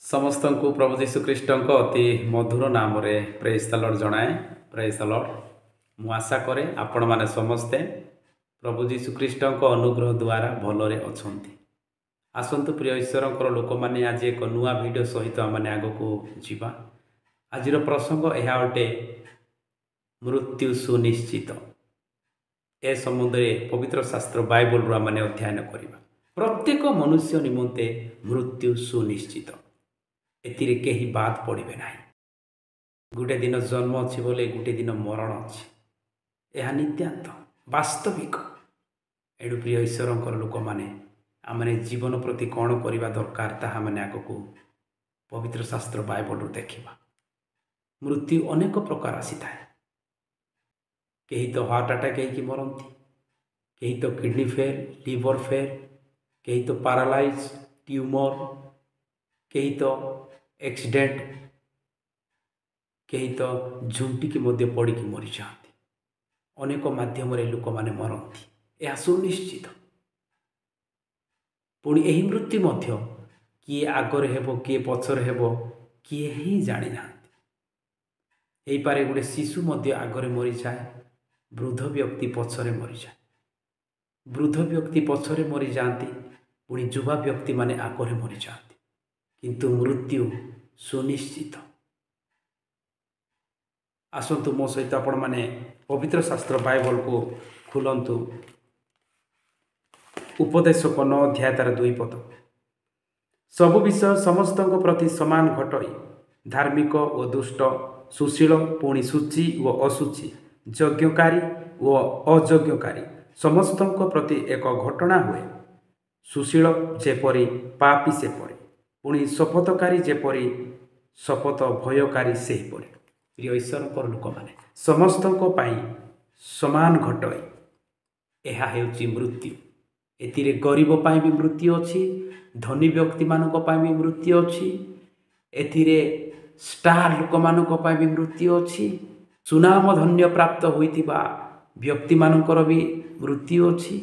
समस्त को प्रभु जीशुख्रीष्ट अति मधुर नाम प्रेज द लॉर्ड जनाए। Praise the Lord. मु आशा करे आपण माने समस्ते प्रभु जीशुख्रीष्ट अनुग्रह द्वारा भलरे अछंती। आसंतु प्रिय ईश्वर लोक मैंने आज एक नुआ वीडियो सहित आम आग को जीवा। आज प्रसंग यह अटे मृत्यु सुनिश्चित। ए सम्बन्धे पवित्र शास्त्र बाइबल आम अध्ययन करवा। प्रत्येक मनुष्य निमंते मृत्यु सुनिश्चित। एतिरे केही बात पड़े ना। गोटे दिन जन्म अच्छी बोले गोटे दिन मरण अच्छी। यह नित्यांत वास्तविक। एणु प्रिय ईश्वर लोक मैंने आमने जीवन प्रति कौन करवा दरकार ताहा माने आग को पवित्र शास्त्र बाइबल देखा। मृत्यु अनेक प्रकार आसी थाए। कहीं तो हार्ट अटैक होगी मरती, कहीं तो किडनी फेल, लिवर फेल, कहीं तो पैरालाइज, ट्यूमर, कहीं तो एक्सीडेंट, कहीं तो झुंटी की मध्य पड़ी मरी जाती। अनेक माध्यम लोक मैंने मरती। यह सुनिश्चित। पुणी यही मृत्यु मध्य किए आगरे हेबो किए पछरे हेबो किए ही जानी ना। यही पारे गोटे शिशु मध्य आगरे मरी जाए, वृद्ध व्यक्ति पछरे मरी जाए। वृद्ध व्यक्ति पछरे मरी जाती, पुणी युवा व्यक्ति माने आगरे मरी जाती। किंतु मृत्यु सुनिश्चित। आसतु मो सहित आपण माने पवित्र शास्त्र बाइबल को खुलंतु। उपदेशक 9 अध्याय तार 2 पद। सबु विषय समस्त प्रति समान घटई, धार्मिक और दुष्ट, सुशील पुणी सूची व असुची, यज्ञकारी व अयज्ञकारी समस्त प्रति एक घटना हुए। सुशील जेपरी पापी सेपरी, पुणी शपथकारी जेपरी शपथ भयकारी सेहीपरी। प्रिय ईश्वर लोक मैंने समस्त समान घटई। यह हेउची मृत्यु। एतिरे गरीब पाई भी मृत्यु अच्छी, धनी व्यक्ति मानक पाई भी मृत्यु अच्छी, एथिरे स्टार लोक मानक पाई भी मृत्यु अच्छी, सुनाम धन्य प्राप्त होइथिबा व्यक्ति मानकर भी मृत्यु अच्छी।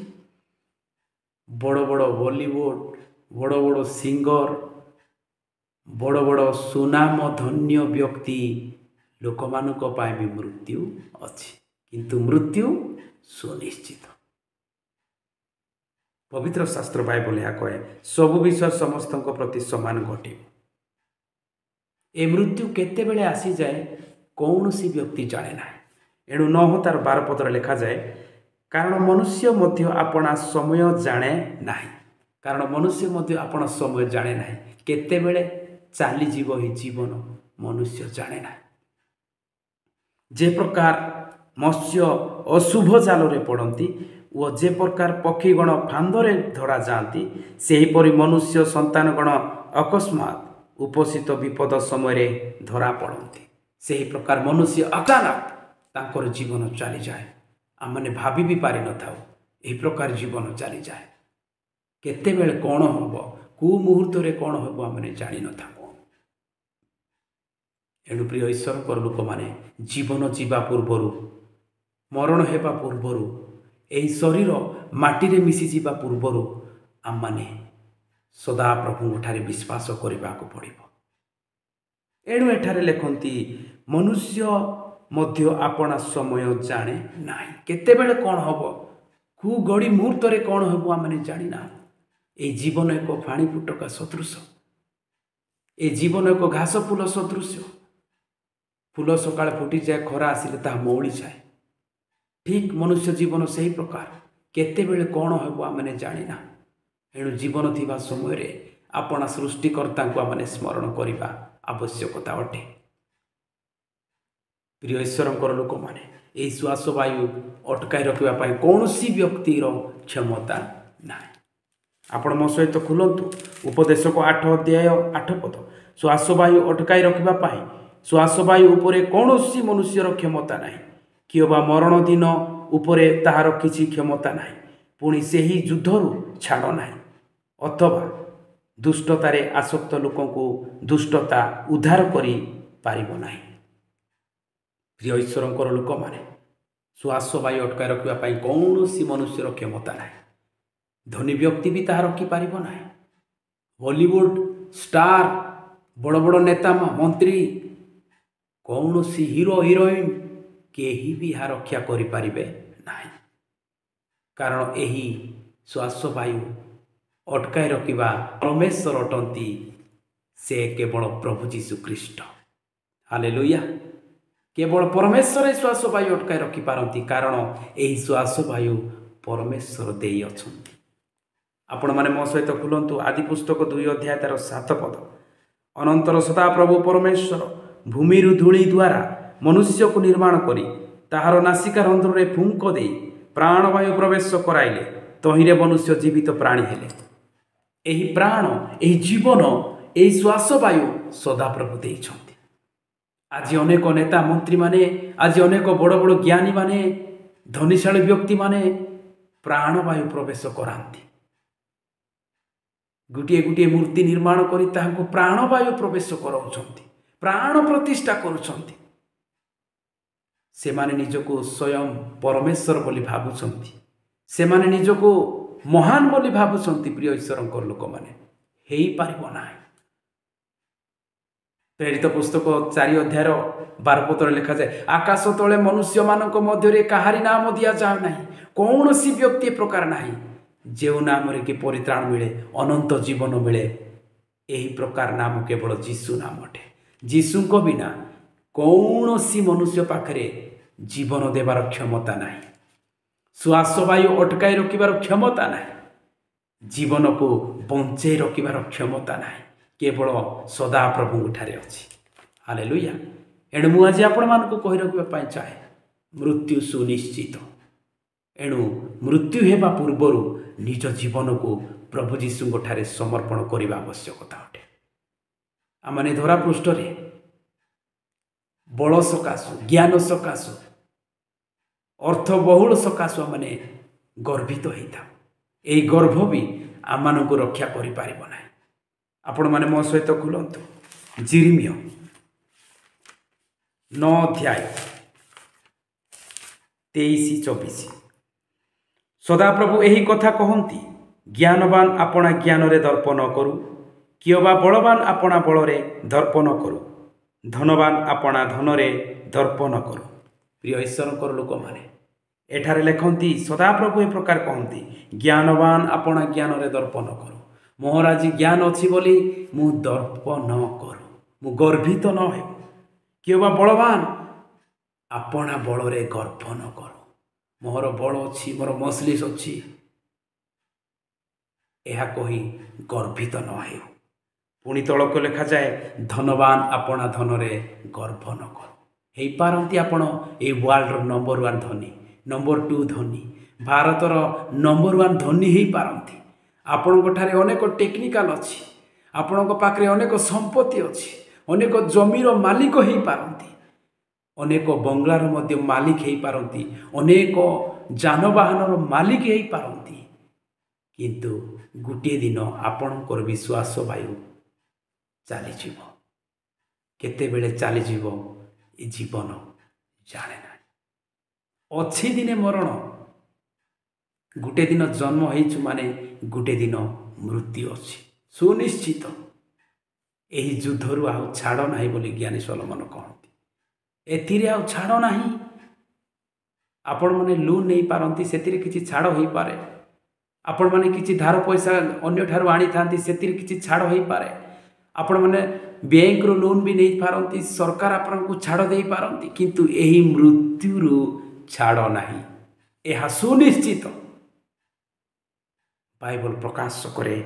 बड़ बड़ बॉलीवुड, बड़ बड़ सिंगर, बड़ बड़ सुनाम धन्य व्यक्ति लोक मानक पाई भी मृत्यु अच्छी। किंतु मृत्यु सुनिश्चित। पवित्र शास्त्र बाइबल यह कहे सबु विषय समस्त प्रति समान घटे। ए मृत्यु केते बेले आसी जाए कौन सी व्यक्ति जाने ना। एणु 9 तार 12 पदर लिखा जाए, कारण मनुष्य मध्य अपना समय जाने ना। कारण मनुष्य मध्य अपना समय जाने ना। केते बेले चाली जीव ही जीवन मनुष्य जाने ना। जे प्रकार मत्स्य अशुभ जाल रे पड़ती व जे प्रकार पक्षीगण फांदरे धरा जाती, सेहीपरि मनुष्य संतानगण अकस्मात उपस्थित विपद समय धरा पड़ती। सेही प्रकार मनुष्य अचानक तांकर जीवन चली जाए। आमने भाभी भी पारि न थाउ एही प्रकार जीवन चली जाए। केते बेले कौन हम कु मुहूर्त रे कौन हम आमने जानी न थाउ। एणु प्रिय ईश्वर लोक माने जीवन जीवा पूर्वर, मरण हेबा पूर्वर, यही शरीर माटी रे मिसी जीवा पूर्वर आम माने सदा प्रभु ठारे विश्वास करने को पड़िबो। एणु एठारे लेखंती मनुष्य मध्य अपना समय जाने नाही। केते बेले कौन हम कु गड़ी मुहूर्त रे कौन हम आमने जानी ना। ए जीवन एक पानी फुटका सदृश। ए जीवन एक घास फूल सदृश। फूल सकाळ फुटी जाए, खरा आसिले ताहा मौली जाए। ठीक मनुष्य जीवन से ही प्रकार। केते बेले कौन हम आमने जानी ना। एणु जीवन थिबा समय रे अपना सृष्टिकर्ता को आमने स्मरण करने आवश्यकता अटे। प्रिय ईश्वर लोक माने यही श्वास वायु अटकाई रखा कौन सी व्यक्तिर क्षमता ना। आपण मो सहित खुलंतु उपदेशक 8 अध्याय 8 पद। श्वास वायु अटकाई रखा श्वास वायु उपरे कौन सी मनुष्यर क्षमता ना, किबा मरण दिन उपरे ताहार किछि क्षमता ना। पुणी सेही युद्धरु छाड़ ना, अथवा दुष्टतारे आसक्त लोकों को दुष्टता उद्धार करि पारिबो नाही। प्रिय ईश्वर लोक माने श्वास वायु अटकाई रखा कौन सी मनुष्यर क्षमता ना। धनी व्यक्ति भी ताहा रखी पारिबो नाही। बॉलीवुड स्टार ବଡ଼ ବଡ଼ ନେତା ମନ୍ତ୍ରୀ କୌଣସି ହିରୋ ହିରୋଇନ୍ କେହି ବି ଏହା ରକ୍ଷା କରିପାରିବେ ନାହିଁ। କାରଣ ଏହି ଶ୍ୱାସବାୟୁ ଅଟକାଇ ରଖିବା ପରମେଶ୍ୱର ଅଟନ୍ତି, ସେ କେବଳ ପ୍ରଭୁ ଯୀଶୁଖ୍ରୀଷ୍ଟ। ହାଲେଲୁୟା। କେବଳ ପରମେଶ୍ୱର ଏହି ଶ୍ୱାସବାୟୁ ଅଟକାଇ ରଖିପାରନ୍ତି, କାରଣ ଏହି ଶ୍ୱାସବାୟୁ ପରମେଶ୍ୱର ଦେଇଅଛନ୍ତି। ଆପଣମାନେ ମୋ ସହିତ ଖୋଲନ୍ତୁ ଆଦି ପୁସ୍ତକ 2 ଅଧ୍ୟାୟ ତାର 7 ପଦ। ଅନନ୍ତର ସଦାପ୍ରଭୁ ପରମେଶ୍ୱର ଭୂମିରୁ ଧୂଳି ଦ୍ୱାରା ମନୁଷ୍ୟକୁ ନିର୍ମାଣ କରି ତାହାର ନାସିକା ରନ୍ଧ୍ରରେ ଫୁଙ୍କ ଦେଇ ପ୍ରାଣବାୟୁ ପ୍ରବେଶ କରାଇଲେ, ତହିଁରେ ମନୁଷ୍ୟ ଜୀବିତ ପ୍ରାଣୀ ହେଲେ। ଏହି ପ୍ରାଣ, ଏହି ଜୀବନ, ଏହି ଶ୍ୱାସବାୟୁ ସଦାପ୍ରଭୁ ଦେଇଛନ୍ତି। ଆଜି ଅନେକ ନେତା ମନ୍ତ୍ରୀମାନେ, ଆଜି ଅନେକ ବଡ଼ ବଡ଼ ଜ୍ଞାନୀମାନେ, ଧନୀଶାଳୀ ବ୍ୟକ୍ତିମାନେ ପ୍ରାଣବାୟୁ ପ୍ରବେଶ କରାନ୍ତି। ଗୋଟିଏ ଗୋଟିଏ ମୂର୍ତ୍ତି ନିର୍ମାଣ କରି ତାହାଙ୍କୁ ପ୍ରାଣବାୟୁ ପ୍ରବେଶ କରାଉଛନ୍ତି, ପ୍ରାଣ ପ୍ରତିଷ୍ଠା କରୁଛନ୍ତି। ସେମାନେ ନିଜକୁ ସ୍ୱୟଂ ପରମେଶ୍ୱର ବୋଲି ଭାବୁଛନ୍ତି, ସେମାନେ ନିଜକୁ ମହାନ ବୋଲି ଭାବୁଛନ୍ତି। ପ୍ରିୟ ଈଶ୍ୱରଙ୍କ ଲୋକମାନେ, ହେଇପାରିବ ନାହିଁ। ପ୍ରେରିତ ପୁସ୍ତକ 4 ଅଧ୍ୟାୟର 12 ପଦରେ ଲେଖାଯାଏ, ଆକାଶ ତଳେ ମନୁଷ୍ୟମାନଙ୍କ ମଧ୍ୟରେ କାହାରି ନାମ ଦିଆଯାଉ ନାହିଁ, କୌଣସି ବ୍ୟକ୍ତି ପ୍ରକାର ନାହିଁ, ଯେଉଁ ନାମରେ କି ପରିତ୍ରାଣ ମିଳେ, ଅନନ୍ତ ଜୀବନ ମିଳେ। ଏହି ପ୍ରକାର ନାମ କେବଳ ଯୀଶୁ ନାମ ଅଟେ। ଯୀଶୁଙ୍କ ବିନା କୌଣସି ମନୁଷ୍ୟ ପାଖରେ ଜୀବନ ଦେବାର କ୍ଷମତା ନାହିଁ, ଶ୍ୱାସବାୟୁ ଅଟକାଇ ରଖିବାର କ୍ଷମତା ନାହିଁ, ଜୀବନକୁ ବଞ୍ଚେଇ ରଖିବାର କ୍ଷମତା ନାହିଁ, କେବଳ ସଦାପ୍ରଭୁଙ୍କଠାରେ ଅଛି। ହାଲେଲୁୟା। ଏଣୁ ମୁଁ ଆଜି ଆପଣମାନଙ୍କୁ କହି ରଖିବା ପାଇଁ ଚାହେଁ, ମୃତ୍ୟୁ ସୁନିଶ୍ଚିତ। ଏଣୁ ମୃତ୍ୟୁ ହେବା ପୂର୍ବରୁ ନିଜ ଜୀବନକୁ ପ୍ରଭୁ ଯୀଶୁଙ୍କଠାରେ ସମର୍ପଣ କରିବା ଆବଶ୍ୟକତା ଅଟେ। ଆମମାନେ ଧରାପୃଷ୍ଠରେ ବଳ ସକାଶୁ, ଜ୍ଞାନ ସକାଶୁ, ଅର୍ଥ ବହୁଳ ସକାଶୁ ଆମମାନେ ଗର୍ବିତ ହେଇଥାଉ। ଏହି ଗର୍ବ ବି ଆମମାନଙ୍କୁ ରକ୍ଷା କରିପାରିବ ନାହିଁ। ଆପଣମାନେ ମୋ ସହିତ ଖୋଲନ୍ତୁ ଯିରିମିୟ 9 ଅଧ୍ୟାୟ 23-24। ସଦାପ୍ରଭୁ ଏହି କଥା କହନ୍ତି, ଜ୍ଞାନବାନ ଆପଣା ଜ୍ଞାନରେ ଦର୍ପ ନ କରୁ, କିଏ ବା ବଳବାନ ଆପଣା ବଳରେ ଦର୍ପ ନ କରୁ, ଧନବାନ ଆପଣା ଧନରେ ଦର୍ପ ନ କରୁ। ପ୍ରିୟ ଈଶ୍ୱରଙ୍କର ଲୋକମାନେ, ଏଠାରେ ଲେଖନ୍ତି ସଦାପ୍ରଭୁ ଏ ପ୍ରକାର କହନ୍ତି, ଜ୍ଞାନବାନ ଆପଣା ଜ୍ଞାନରେ ଦର୍ପ ନ କରୁ। ମୋର ଆଜି ଜ୍ଞାନ ଅଛି ବୋଲି ମୁଁ ଦର୍ପ ନ କରୁ, ମୁଁ ଗର୍ବିତ ନ ହେଉ। କିଏ ବା ବଳବାନ ଆପଣା ବଳରେ ଗର୍ବ ନ କରୁ। ମୋର ବଳ ଅଛି, ମୋର ମସଲିସ୍ ଅଛି, ଏହା କହି ଗର୍ବିତ ନ ହେଉ। ପୁଣି ତଳକୁ ଲେଖାଯାଏ, ଧନବାନ ଆପଣା ଧନରେ ଗର୍ବ ନ କରୁ। ହେଇପାରନ୍ତି ଆପଣ ଏଇ ୱାର୍ଲଡର ନମ୍ବର 1 ଧନୀ, ନମ୍ବର 2 ଧନୀ, ଭାରତର ନମ୍ବର 1 ଧନୀ ହେଇପାରନ୍ତି। ଆପଣଙ୍କଠାରେ ଅନେକ ଟେକ୍ନିକାଲ ଅଛି, ଆପଣଙ୍କ ପାଖରେ ଅନେକ ସମ୍ପତ୍ତି ଅଛି, ଅନେକ ଜମିର ମାଲିକ ହେଇପାରନ୍ତି, ଅନେକ ବଙ୍ଗଳାର ମଧ୍ୟ ମାଲିକ ହେଇପାରନ୍ତି, ଅନେକ ଯାନବାହନର ମାଲିକ ହେଇପାରନ୍ତି। କିନ୍ତୁ ଗୋଟିଏ ଦିନ ଆପଣଙ୍କର ବିଶ୍ୱାସ ବାୟୁ ଚାଲିଯିବ। କେତେବେଳେ ଚାଲିଯିବ ଏ ଜୀବନ ଜାଣେ ନାହିଁ। ଅଛି ଦିନେ ମରଣ। ଗୋଟେ ଦିନ ଜନ୍ମ ହେଇଛୁ ମାନେ ଗୋଟେ ଦିନ ମୃତ୍ୟୁ ଅଛି ସୁନିଶ୍ଚିତ। ଏହି ଯୁଦ୍ଧରୁ ଆଉ ଛାଡ଼ ନାହିଁ ବୋଲି ଜ୍ଞାନୀ ସଲୋମନ କହନ୍ତି। ଏଥିରେ ଆଉ ଛାଡ଼ ନାହିଁ। ଆପଣମାନେ ଲୋନ୍ ନେଇପାରନ୍ତି, ସେଥିରେ କିଛି ଛାଡ଼ ହୋଇପାରେ। ଆପଣମାନେ କିଛି ଧାର ପଇସା ଅନ୍ୟଠାରୁ ଆଣିଥାନ୍ତି, ସେଥିରେ କିଛି ଛାଡ଼ ହୋଇପାରେ। ଆପଣମାନେ ବ୍ୟାଙ୍କରୁ ଲୋନ୍ ବି ନେଇପାରନ୍ତି, ସରକାର ଆପଣଙ୍କୁ ଛାଡ଼ ଦେଇପାରନ୍ତି, କିନ୍ତୁ ଏହି ମୃତ୍ୟୁରୁ ଛାଡ଼ ନାହିଁ, ଏହା ସୁନିଶ୍ଚିତ। ବାଇବଲ ପ୍ରକାଶ କରେ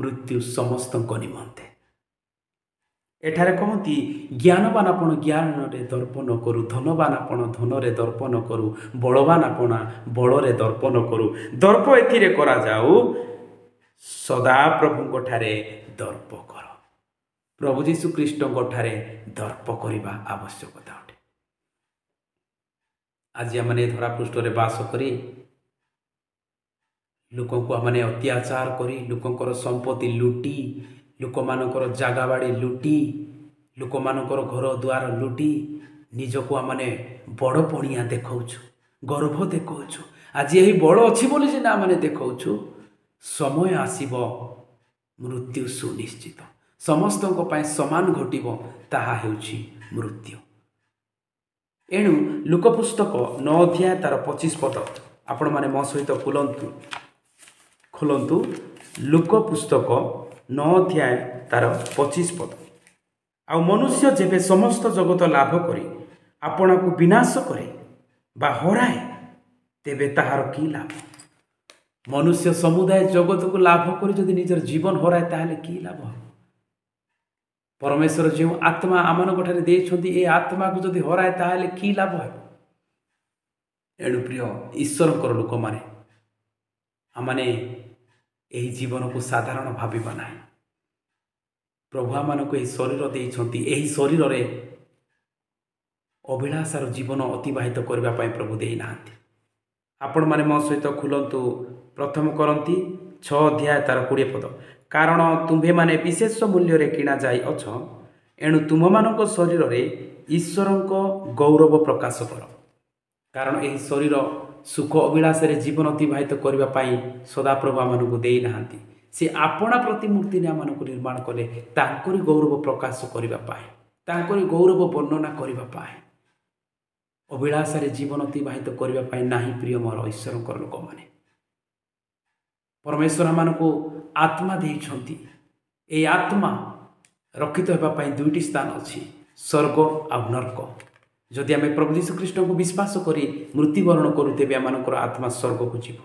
ମୃତ୍ୟୁ ସମସ୍ତଙ୍କ ନିମନ୍ତେ। ଏଠାରେ କହନ୍ତି, ଜ୍ଞାନବାନ ଆପଣ ଜ୍ଞାନରେ ଦର୍ପ ନ କରୁ, ଧନବାନ ଆପଣ ଧନରେ ଦର୍ପ ନ କରୁ, ବଳବାନ ଆପଣ ବଳରେ ଦର୍ପ ନ କରୁ। ଦର୍ପ ଏଥିରେ କରାଯାଉ, ସଦାପ୍ରଭୁଙ୍କଠାରେ ଦର୍ପ କର। ପ୍ରଭୁ ଯୀଶୁଖ୍ରୀଷ୍ଟଙ୍କଠାରେ ଦର୍ପ କରିବା ଆବଶ୍ୟକତା ଅଟେ। ଆଜି ଆମମାନେ ଧରାପୃଷ୍ଠରେ ବାସ କରି ଲୋକଙ୍କୁ ଆମମାନେ ଅତ୍ୟାଚାର କରି, ଲୋକଙ୍କର ସମ୍ପତ୍ତି ଲୁଟି, ଲୋକମାନଙ୍କର ଜାଗା ବାଡ଼ି ଲୁଟି, ଲୋକମାନଙ୍କର ଘର ଦ୍ୱାର ଲୁଟି ନିଜକୁ ଆମମାନେ ବଡ଼ ପଣିଆ ଦେଖାଉଛୁ, ଗର୍ବ ଦେଖାଉଛୁ। ଆଜି ଏହି ବଳ ଅଛି ବୋଲି ସିନା ଆମମାନେ ଦେଖାଉଛୁ। ସମୟ ଆସିବ, ମୃତ୍ୟୁ ସୁନିଶ୍ଚିତ। ସମସ୍ତଙ୍କ ପାଇଁ ସମାନ ଘଟିବ, ତାହା ହେଉଛି ମୃତ୍ୟୁ। ଏଣୁ ଲୁକ ପୁସ୍ତକ 9 ଅଧ୍ୟାୟ ତାର 25 ପଦ ଆପଣମାନେ ମୋ ସହିତ ଖୋଲନ୍ତୁ। ଲୁକ ପୁସ୍ତକ 9 ଅଧ୍ୟାୟ ତାର 25 ପଦ। ଆଉ ମନୁଷ୍ୟ ଯେବେ ସମସ୍ତ ଜଗତ ଲାଭ କରି ଆପଣଙ୍କୁ ବିନାଶ କରେ ବା ହରାଏ, ତେବେ ତାହାର କି ଲାଭ? ମନୁଷ୍ୟ ସମୁଦାୟ ଜଗତକୁ ଲାଭ କରି ଯଦି ନିଜର ଜୀବନ ହରାଏ, ତାହେଲେ କି ଲାଭ? ପରମେଶ୍ୱର ଯେଉଁ ଆତ୍ମା ଆମମାନଙ୍କଠାରେ ଦେଇଛନ୍ତି, ଏ ଆତ୍ମାକୁ ଯଦି ହରାଏ ତାହେଲେ କି ଲାଭ ହେବ? ଏଣୁ ପ୍ରିୟ ଈଶ୍ୱରଙ୍କର ଲୋକମାନେ, ଆମମାନେ ଏହି ଜୀବନକୁ ସାଧାରଣ ଭାବିବା ନାହିଁ। ପ୍ରଭୁ ଆମମାନଙ୍କୁ ଏହି ଶରୀର ଦେଇଛନ୍ତି। ଏହି ଶରୀରରେ ଅଭିଳାଷାର ଜୀବନ ଅତିବାହିତ କରିବା ପାଇଁ ପ୍ରଭୁ ଦେଇନାହାନ୍ତି। ଆପଣମାନେ ମୋ ସହିତ ଖୋଲନ୍ତୁ 1 କରନ୍ତି 6 ଅଧ୍ୟାୟ ତାର 20 ପଦ। କାରଣ ତୁମ୍ଭେମାନେ ବିଶେଷ ମୂଲ୍ୟରେ କିଣା ଯାଇଅଛ, ଏଣୁ ତୁମମାନଙ୍କ ଶରୀରରେ ଈଶ୍ୱରଙ୍କ ଗୌରବ ପ୍ରକାଶ କର। କାରଣ ଏହି ଶରୀର ସୁଖ ଅଭିଳାଷରେ ଜୀବନ ଅତିବାହିତ କରିବା ପାଇଁ ସଦାପ୍ରଭୁ ଆମମାନଙ୍କୁ ଦେଇନାହାନ୍ତି। ସେ ଆପଣା ପ୍ରତିମୂର୍ତ୍ତିରେ ଆମମାନଙ୍କୁ ନିର୍ମାଣ କଲେ ତାଙ୍କରି ଗୌରବ ପ୍ରକାଶ କରିବା ପାଇଁ, ତାଙ୍କରି ଗୌରବ ବର୍ଣ୍ଣନା କରିବା ପାଇଁ, ଅଭିଳାଷାରେ ଜୀବନ ଅତିବାହିତ କରିବା ପାଇଁ ନାହିଁ। ପ୍ରିୟ ମୋର ଈଶ୍ୱରଙ୍କର ଲୋକମାନେ, ପରମେଶ୍ୱର ଆମମାନଙ୍କୁ ଆତ୍ମା ଦେଇଛନ୍ତି। ଏହି ଆତ୍ମା ରକ୍ଷିତ ହେବା ପାଇଁ 2ଟି ସ୍ଥାନ ଅଛି, ସ୍ୱର୍ଗ ଆଉ ନର୍କ। ଯଦି ଆମେ ପ୍ରଭୁ ଯୀଶୁଖ୍ରୀଷ୍ଟଙ୍କୁ ବିଶ୍ୱାସ କରି ମୃତ୍ୟୁବରଣ କରୁ, ତେବେ ଆମମାନଙ୍କର ଆତ୍ମା ସ୍ୱର୍ଗକୁ ଯିବ।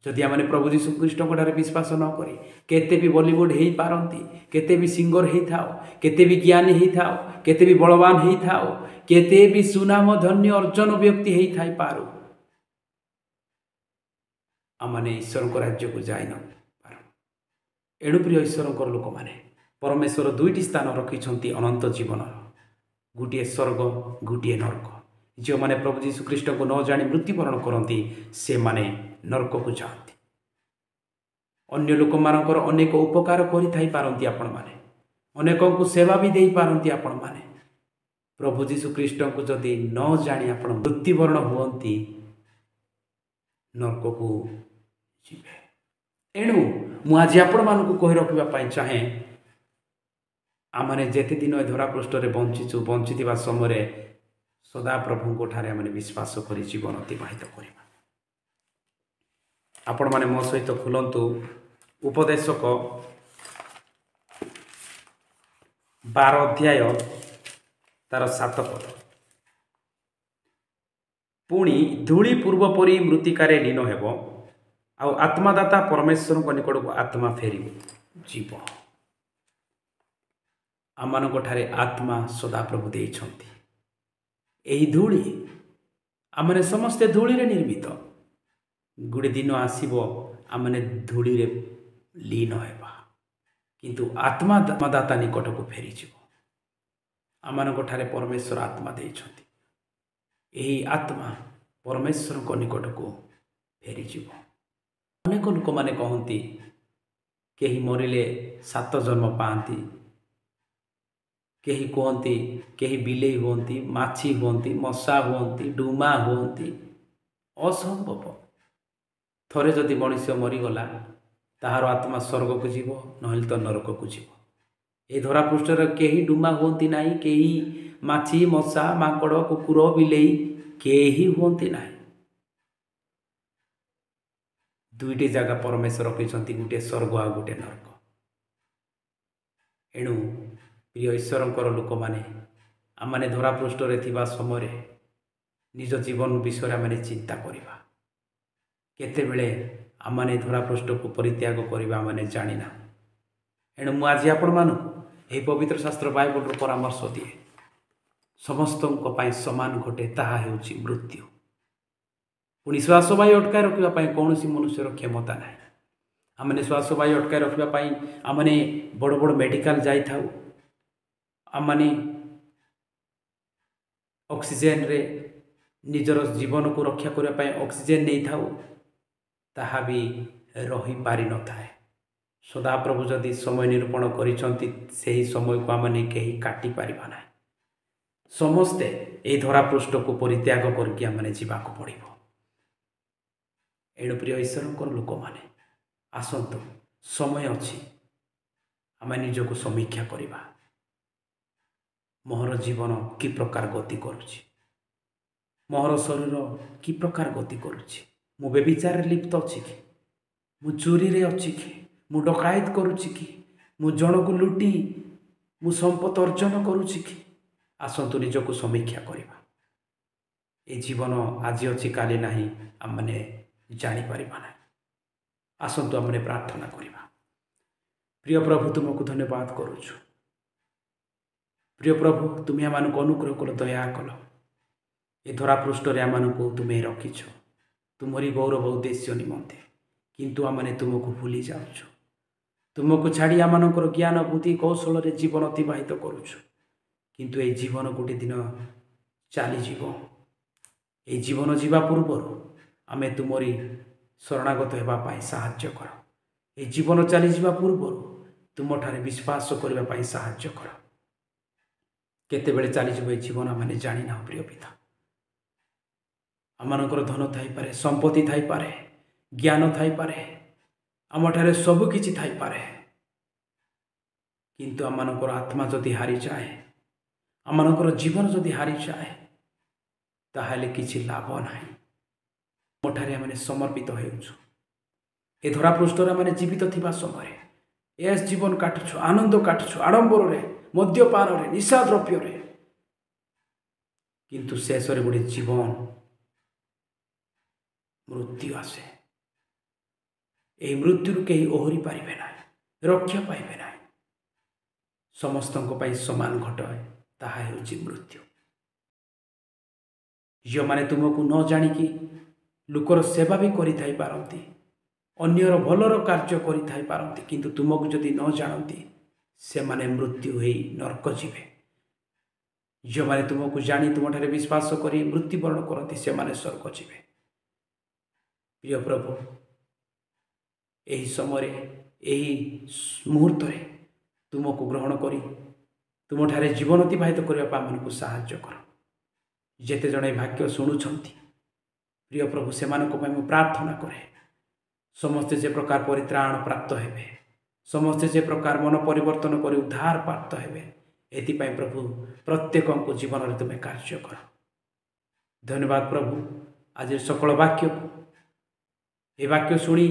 ଯଦି ଆମେ ପ୍ରଭୁ ଯୀଶୁଖ୍ରୀଷ୍ଟଙ୍କଠାରେ ବିଶ୍ୱାସ ନ କରି କେତେ ବି ବଲିଉଡ଼ ହେଇପାରନ୍ତି, କେତେ ବି ସିଙ୍ଗର ହେଇଥାଉ, କେତେ ବି ଜ୍ଞାନୀ ହେଇଥାଉ, କେତେ ବି ବଳବାନ ହେଇଥାଉ, କେତେ ବି ସୁନାମ ଧନ୍ୟ ଅର୍ଜନ ବ୍ୟକ୍ତି ହେଇଥାଇପାରୁ, ଆମମାନେ ଈଶ୍ୱରଙ୍କ ରାଜ୍ୟକୁ ଯାଇନପାରୁ। ଏଣୁ ପ୍ରିୟ ଈଶ୍ୱରଙ୍କର ଲୋକମାନେ, ପରମେଶ୍ୱର 2ଟି ସ୍ଥାନ ରଖିଛନ୍ତି ଅନନ୍ତ ଜୀବନର, ଗୋଟିଏ ସ୍ୱର୍ଗ, ଗୋଟିଏ ନର୍କ। ଯେଉଁମାନେ ପ୍ରଭୁ ଯୀଶୁଖ୍ରୀଷ୍ଟଙ୍କୁ ନ ଜାଣି ମୃତ୍ୟୁବରଣ କରନ୍ତି, ସେମାନେ ନର୍କକୁ ଯାଆନ୍ତି। ଅନ୍ୟ ଲୋକମାନଙ୍କର ଅନେକ ଉପକାର କରିଥାଇପାରନ୍ତି ଆପଣମାନେ, ଅନେକଙ୍କୁ ସେବା ବି ଦେଇପାରନ୍ତି ଆପଣମାନେ। ପ୍ରଭୁ ଯୀଶୁଖ୍ରୀଷ୍ଟଙ୍କୁ ଯଦି ନ ଜାଣି ଆପଣ ମୃତ୍ୟୁବରଣ ହୁଅନ୍ତି, ନର୍କକୁ ଯିବେ। ଏଣୁ ମୁଁ ଆଜି ଆପଣମାନଙ୍କୁ କହି ରଖିବା ପାଇଁ ଚାହେଁ, ଆମମାନେ ଯେତେ ଦିନ ଏ ଧରାପୃଷ୍ଠରେ ବଞ୍ଚିଥିବା ସମୟରେ ସଦାପ୍ରଭୁଙ୍କଠାରେ ଆମେ ବିଶ୍ୱାସ କରି ଜୀବନ ଅତିବାହିତ କରିବା। ଆପଣମାନେ ମୋ ସହିତ ଖୋଲନ୍ତୁ ଉପଦେଶକ 12 ଅଧ୍ୟାୟ ତାର 7 ପଦ। ପୁଣି ଧୂଳି ପୂର୍ବ ପରି ମୃତ୍ତିକାରେ ଲୀନ ହେବ, ଆଉ ଆତ୍ମାଦାତା ପରମେଶ୍ୱରଙ୍କ ନିକଟକୁ ଆତ୍ମା ଫେରିବ ଯିବ। ଆମମାନଙ୍କଠାରେ ଆତ୍ମା ସଦାପ୍ରଭୁ ଦେଇଛନ୍ତି। ଏହି ଧୂଳି, ଆମମାନେ ସମସ୍ତେ ଧୂଳିରେ ନିର୍ମିତ। ଗୋଟେ ଦିନ ଆସିବ, ଆମମାନେ ଧୂଳିରେ ଲୀନ ହେବା, କିନ୍ତୁ ଆତ୍ମାଦାତା ନିକଟକୁ ଫେରିଯିବ। ଆମମାନଙ୍କଠାରେ ପରମେଶ୍ୱର ଆତ୍ମା ଦେଇଛନ୍ତି। ଏହି ଆତ୍ମା ପରମେଶ୍ୱରଙ୍କ ନିକଟକୁ ଫେରିଯିବ। ଅନେକ ଲୋକମାନେ କହନ୍ତି, କେହି ମରିଲେ 7 ଜନ୍ମ ପାଆନ୍ତି, କେହି କୁହନ୍ତି କେହି ବିଲେଇ ହୁଅନ୍ତି, ମାଛି ହୁଅନ୍ତି, ମଶା ହୁଅନ୍ତି, ଡୁମା ହୁଅନ୍ତି। ଅସମ୍ଭବ। ଥରେ ଯଦି ମଣିଷ ମରିଗଲା, ତାହାର ଆତ୍ମା ସ୍ୱର୍ଗକୁ ଯିବ, ନହେଲେ ତ ନରକକୁ ଯିବ। ଏ ଧରାପୃଷ୍ଠରେ କେହି ଡୁମା ହୁଅନ୍ତି ନାହିଁ, କେହି ମାଛି, ମଶା, ମାଙ୍କଡ଼, କୁକୁର, ବିଲେଇ କେହି ହୁଅନ୍ତି ନାହିଁ। 2ଟି ଜାଗା ପରମେଶ୍ୱର ରଖିଛନ୍ତି, ଗୋଟିଏ ସ୍ୱର୍ଗ ଆଉ ଗୋଟିଏ ନର୍କ। ଏଣୁ ପ୍ରିୟ ଈଶ୍ୱରଙ୍କର ଲୋକମାନେ, ଆମମାନେ ଧରାପୃଷ୍ଠରେ ଥିବା ସମୟରେ ନିଜ ଜୀବନ ବିଷୟରେ ଆମେ ଚିନ୍ତା କରିବା। କେତେବେଳେ ଆମମାନେ ଧରାପୃଷ୍ଠକୁ ପରିତ୍ୟାଗ କରିବା ଆମେ ଜାଣିନା। ଏଣୁ ମୁଁ ଆଜି ଆପଣମାନଙ୍କୁ ଏହି ପବିତ୍ର ଶାସ୍ତ୍ର ବାଇବଲର ପରାମର୍ଶ ଦିଏ, ସମସ୍ତଙ୍କ ପାଇଁ ସମାନ ଘଟେ, ତାହା ହେଉଛି ମୃତ୍ୟୁ। ପୁଣି ଶ୍ୱାସବାୟୁ ଅଟକାଇ ରଖିବା ପାଇଁ କୌଣସି ମନୁଷ୍ୟର କ୍ଷମତା ନାହିଁ। ଆମମାନେ ଶ୍ୱାସବାୟୁ ଅଟକାଇ ରଖିବା ପାଇଁ ଆମମାନେ ବଡ଼ ବଡ଼ ମେଡ଼ିକାଲ ଯାଇଥାଉ, ଆମମାନେ ଅକ୍ସିଜେନରେ ନିଜର ଜୀବନକୁ ରକ୍ଷା କରିବା ପାଇଁ ଅକ୍ସିଜେନ ନେଇଥାଉ, ତାହା ବି ରହିପାରିନଥାଏ। ସଦାପ୍ରଭୁ ଯଦି ସମୟ ନିରୂପଣ କରିଛନ୍ତି, ସେହି ସମୟକୁ ଆମମାନେ କେହି କାଟିପାରିବା ନାହିଁ। ସମସ୍ତେ ଏହି ଧରାପୃଷ୍ଠକୁ ପରିତ୍ୟାଗ କରିକି ଆମମାନେ ଯିବାକୁ ପଡ଼ିବ। ଏଣୁ ପ୍ରିୟ ଈଶ୍ୱରଙ୍କର ଲୋକମାନେ, ଆସନ୍ତୁ, ସମୟ ଅଛି, आम निजक समीक्षा करवा मोहर जीवन कि प्रकार गति करुच्ची मोहर शरीर कि प्रकार गति करुच्ची मु बेविचार लिप्त अच्छी कि मु चोरी रे अच्छी कि मु डकायत करुच्ची कि मु जन को लुटी मु संपत्ति अर्जन करुच्ची कि आसतु निजक समीक्षा करवा ए जीवन आज अच्छी काली ना आम मैंने जापर ना आसतु आमने प्रार्थना करवा। प्रिय प्रभु तुमको धन्यवाद करुछु। प्रिय प्रभु तुम्हें आम अनुग्रह कल दया कल ए धरा पृष्ठ आम तुम्हें रखिछ तुमरी गौरव उद्देश्य निमंते किंतु आमने तुमको भूली जाऊँ तुमको छाड़ी आम ज्ञान बुद्धि कौशल रे जीवन अतिबाहित करुछु किंतु ए जीवन गोटे दिन चलीज ए जीवन जीवा पूर्वर आमे तुमरी शरणागत होगापाई साहाय्य कर ए जीवन चली जावा पूर्वर तुम ठारे विश्वास करने साहाय्य कर केतेबेले चलीज ए जीवन आम जानी ना प्रिय पिता आमर धन थाई पारे संपत्ति थाई पारे ज्ञान थाई पारे आम ठारे सब किछि थाई पारे किंतु आमर आत्मा जदि हारी जाए आमर जीवन जदि हारी जाए ताहले किछि लाभ नाही मोठारे आमने समर्पित होउछु ए धरा पृष्ठरे आमने जीवित थिबा समय एस जीवन काटुछु आनंद काटुछु आडंबर रे मद्यपान रे निशा द्रव्य रे किंतु शेष रे गोटे जीवन मृत्यु आसे ए मृत्यु कहीं ओहरी पारिबे ना रक्षा पाइबे ना समस्तों समान घटाए ताहा हेउछि मृत्यु जो माने तुमको न जानिकी लुकर सेवा भी करि पारती अन्यर भलर कार्य करि पारती किंतु तुमको जदि न जानती से माने मृत्यु हो नरक जीवे जो माने तुमको जानी तुम ठारे विश्वास करी मृत्युवरण करती से माने स्वर्ग जीवे। प्रिय प्रभु यही समय यही मुहूर्त तुमको ग्रहण करी तुम ठारे जीवन अतिबाहित करने आमको साहाय्य कर जेते जड़े भाग्य शुणुंट प्रिय प्रभु से मु प्रार्थना करे समस्ते जे प्रकार परित्राण प्राप्त हेबे समस्ते जे प्रकार मन परिवर्तन कर उद्धार प्राप्त हेबे एथिपाई प्रभु प्रत्येक जीवन में तुम्हें कार्य कर। धन्यवाद प्रभु आज सकल वाक्य को ए वाक्य शुणी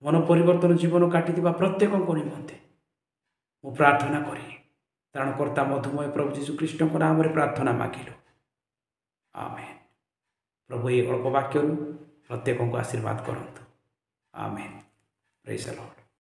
मन परिवर्तन जीवन काटी प्रत्येक निमंते मु प्रार्थना करी त्राणकर्ता मधुमय प्रभु जीशु ख्रीष्ट नाम प्रार्थना मागिलु आमेन। प्रभु ये अल्प वाक्य प्रत्येक को आशीर्वाद करंतु आमेन। Praise the Lord.